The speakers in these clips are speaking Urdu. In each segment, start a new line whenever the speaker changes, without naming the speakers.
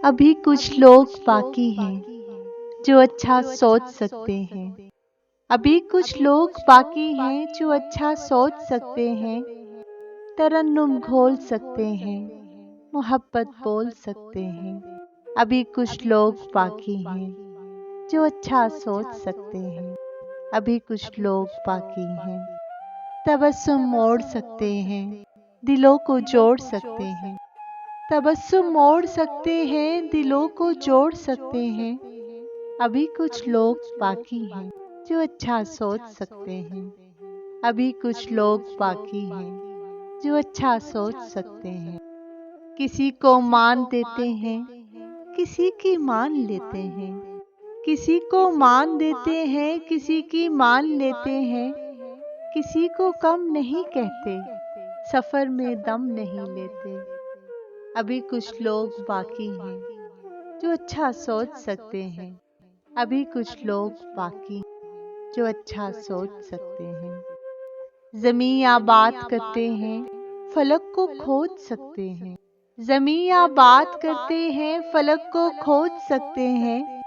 ابھی کچھ لوگ باقی ہیں جو اچھا سوچ سکتے ہیں۔ ابھی کچھ لوگ باقی ہیں جو اچھا سوچ سکتے ہیں، ترنم گھول سکتے ہیں، محبت بول سکتے ہیں۔ ابھی کچھ لوگ باقی ہیں جو اچھا سوچ سکتے ہیں۔ ابھی کچھ لوگ باقی ہیں، تبسم موڑ سکتے ہیں، دلوں کو جوڑ سکتے ہیں۔ تبسم موڑ سکتے ہیں، دلوں کو جوڑ سکتے ہیں۔ ابھی کچھ لوگ باقی ہیں جو اچھا سوچ سکتے ہیں۔ ابھی کچھ لوگ باقی ہیں جو اچھا سوچ سکتے ہیں۔ کسی کو مان دیتے ہیں، کسی کی مان لیتے ہیں۔ کسی کو مان دیتے ہیں، کسی کی مان لیتے ہیں۔ کسی کو کم نہیں کہتے، سفر میں دم نہیں لیتے۔ ابھی کچھ لوگ باقی ہیں جو اچھا سوچ سکتے ہیں۔ ابھی کچھ لوگ باقی ہیں جو اچھا سوچ سکتے ہیں۔ زمیں آباد کرتے ہیں، فلک کو کھود سکتے ہیں۔ زمیں آباد کرتے ہیں، فلک کو کھود سکتے ہیں۔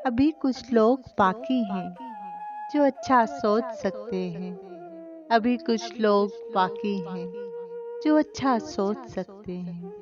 ابھی کچھ لوگ باقی ہیں جو اچھا سوچ سکتے ہیں۔ ابھی کچھ لوگ باقی ہیں جو اچھا سوچ سکتے ہیں۔